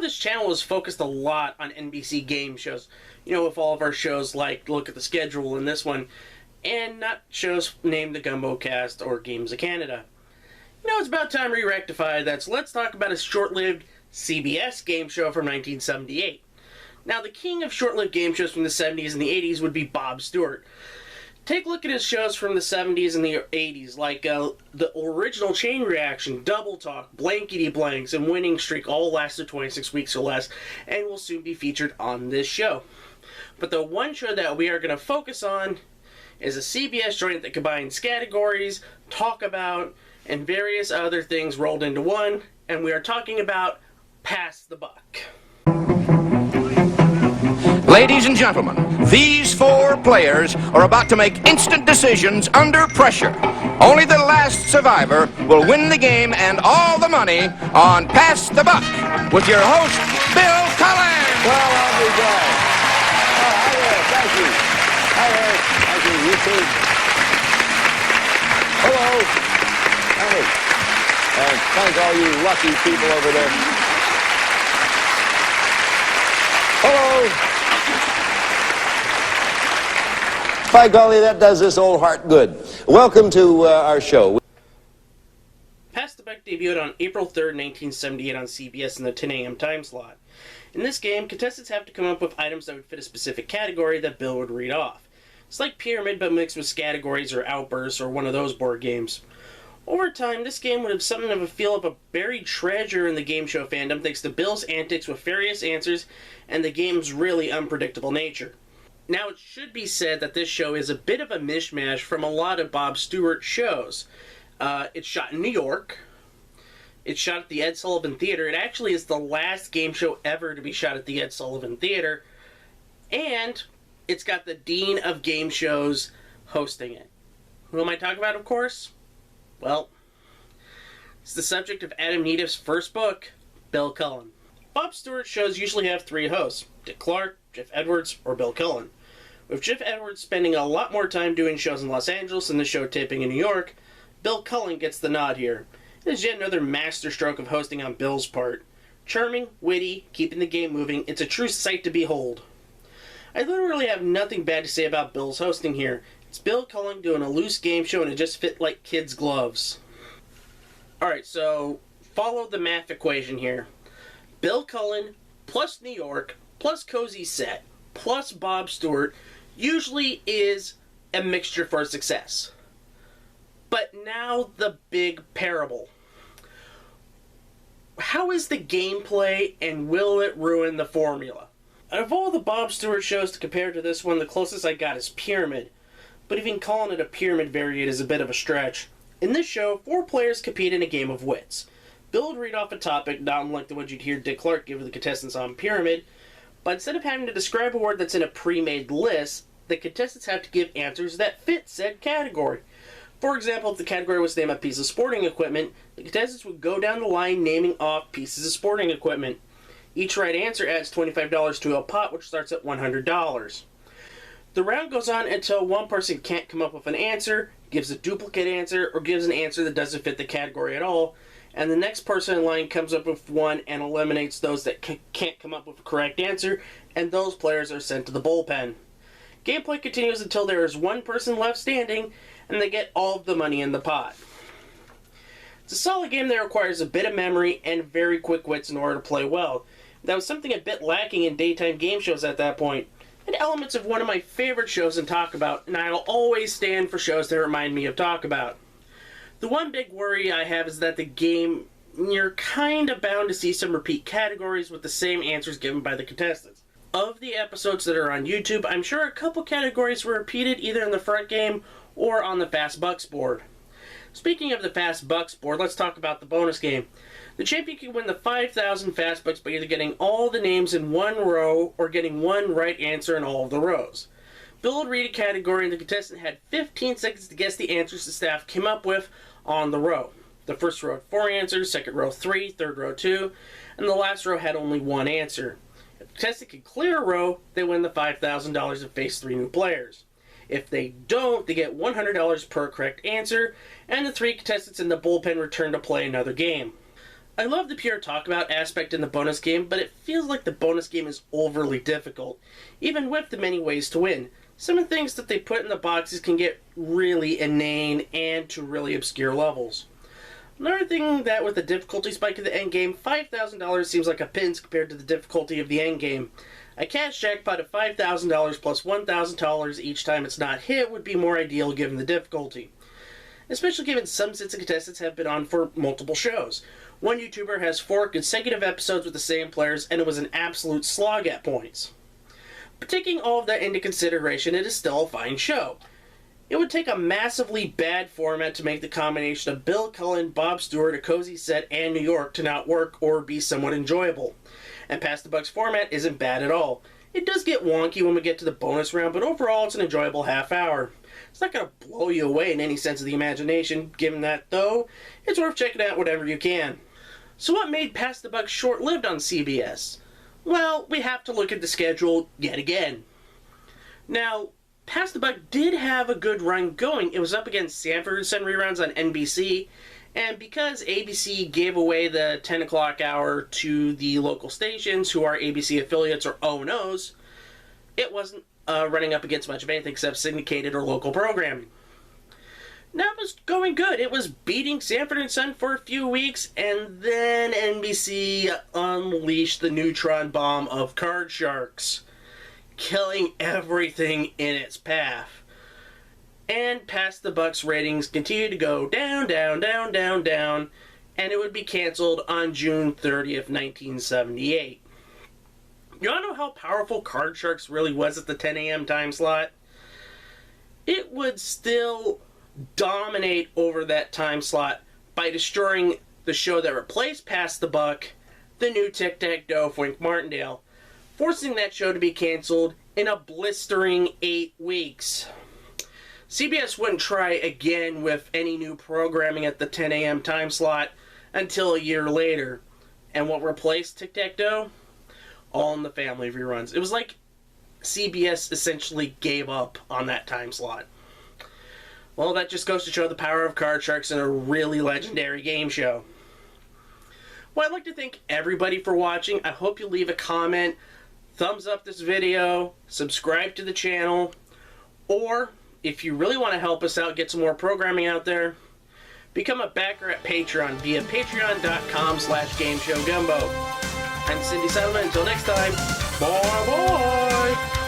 This channel is focused a lot on NBC game shows. With all of our shows like Look at the Schedule and this one, and not shows named The Gumbo Cast or Games of Canada. It's about time we rectify that, so let's talk about a short-lived CBS game show from 1978. Now, the king of short-lived game shows from the 70s and the 80s would be Bob Stewart. Take a look at his shows from the 70s and the 80s, like the original Chain Reaction, Double Talk, Blankety Blanks, and Winning Streak all lasted 26 weeks or less, and will soon be featured on this show. But the one show that we are going to focus on is a CBS joint that combines categories, talk about, and various other things rolled into one, and we are talking about Pass the Buck. Ladies and gentlemen, these four players are about to make instant decisions under pressure. Only the last survivor will win the game and all the money on Pass the Buck with your host, Bill Cullen. Well, I'll be glad. Hi there. Thank you. Hi there. Thank you. You too. Hello. Hey. And thank all you lucky people over there. Hello. By golly, that does this old heart good. Welcome to our show. Pass the Buck debuted on April 3rd, 1978 on CBS in the 10 a.m. time slot. In this game, contestants have to come up with items that would fit a specific category that Bill would read off. It's like Pyramid, but mixed with categories or outbursts or one of those board games. Over time, this game would have something of a feel of a buried treasure in the game show fandom thanks to Bill's antics with various answers and the game's really unpredictable nature. Now, it should be said that this show is a bit of a mishmash from a lot of Bob Stewart shows. It's shot in New York. It's shot at the Ed Sullivan Theater. It actually is the last game show ever to be shot at the Ed Sullivan Theater. And it's got the Dean of Game Shows hosting it. Who am I talking about, of course? Well, it's the subject of Adam Needham's first book, Bill Cullen. Bob Stewart shows usually have three hosts: Dick Clark, Jeff Edwards, or Bill Cullen. With Jeff Edwards spending a lot more time doing shows in Los Angeles than the show taping in New York, Bill Cullen gets the nod here. It is yet another masterstroke of hosting on Bill's part. Charming, witty, keeping the game moving, it's a true sight to behold. I literally have nothing bad to say about Bill's hosting here. It's Bill Cullen doing a loose game show and it just fit like kids' gloves. Alright, so follow the math equation here. Bill Cullen plus New York plus cozy set plus Bob Stewart usually is a mixture for success. But now the big parable. How is the gameplay and will it ruin the formula? Out of all the Bob Stewart shows to compare to this one, the closest I got is Pyramid. But even calling it a Pyramid variant is a bit of a stretch. In this show, four players compete in a game of wits. Bill would read off a topic, not unlike the ones you'd hear Dick Clark give to the contestants on Pyramid, but instead of having to describe a word that's in a pre-made list, the contestants have to give answers that fit said category. For example, if the category was to name a piece of sporting equipment, the contestants would go down the line naming off pieces of sporting equipment. Each right answer adds $25 to a pot, which starts at $100. The round goes on until one person can't come up with an answer, gives a duplicate answer, or gives an answer that doesn't fit the category at all, and the next person in line comes up with one and eliminates those that can't come up with a correct answer, and those players are sent to the bullpen. Gameplay continues until there is one person left standing, and they get all of the money in the pot. It's a solid game that requires a bit of memory and very quick wits in order to play well. That was something a bit lacking in daytime game shows at that point, and elements of one of my favorite shows in Talk About, and I'll always stand for shows that remind me of Talk About. The one big worry I have is that the game, you're kind of bound to see some repeat categories with the same answers given by the contestants. Of the episodes that are on YouTube, I'm sure a couple categories were repeated either in the front game or on the Fast Bucks board. Speaking of the Fast Bucks board, let's talk about the bonus game. The champion can win the 5,000 Fast Bucks by either getting all the names in one row or getting one right answer in all of the rows. Bill would read a category and the contestant had 15 seconds to guess the answers the staff came up with on the row. The first row had 4 answers, second row 3, third row 2, and the last row had only 1 answer. If the contestant can clear a row, they win the $5,000 and face 3 new players. If they don't, they get $100 per correct answer, and the 3 contestants in the bullpen return to play another game. I love the pure talk about aspect in the bonus game, but it feels like the bonus game is overly difficult, even with the many ways to win. Some of the things that they put in the boxes can get really inane and to really obscure levels. Another thing that with the difficulty spike of the endgame, $5,000 seems like a pittance compared to the difficulty of the endgame. A cash jackpot of $5,000 plus $1,000 each time it's not hit would be more ideal given the difficulty. Especially given some sets of contestants have been on for multiple shows. One YouTuber has 4 consecutive episodes with the same players, and it was an absolute slog at points. But taking all of that into consideration, it is still a fine show. It would take a massively bad format to make the combination of Bill Cullen, Bob Stewart, a cozy set, and New York to not work or be somewhat enjoyable. And Pass the Buck's format isn't bad at all. It does get wonky when we get to the bonus round, but overall it's an enjoyable half hour. It's not going to blow you away in any sense of the imagination. Given that, though, it's worth checking out whenever you can. So what made Pass the Buck short-lived on CBS? Well, we have to look at the schedule yet again. Now, Pass the Buck did have a good run going. It was up against Sanford & Son reruns on NBC, and because ABC gave away the 10 o'clock hour to the local stations, who are ABC affiliates or O&Os, it wasn't running up against much of anything except syndicated or local programming. That was going good. It was beating Sanford & Son for a few weeks, and then NBC unleashed the neutron bomb of Card Sharks, killing everything in its path. And Pass the Buck's ratings continued to go down, down, down, down, down, and it would be canceled on June 30th, 1978. You wanna know how powerful Card Sharks really was at the 10 a.m. time slot? It would still dominate over that time slot by destroying the show that replaced Pass the Buck, the new Tic-Tac-Toe of Wink Martindale, forcing that show to be canceled in a blistering 8 weeks. CBS wouldn't try again with any new programming at the 10 a.m. time slot until a year later. And what replaced Tic-Tac-Toe? All in the Family Reruns. It was like CBS essentially gave up on that time slot. Well, that just goes to show the power of Card Sharks in a really legendary game show. Well, I'd like to thank everybody for watching. I hope you leave a comment, thumbs up this video, subscribe to the channel, or if you really want to help us out, get some more programming out there, become a backer at Patreon via patreon.com/GameShowGumbo. I'm Cindy Settlement. Until next time, bye-bye!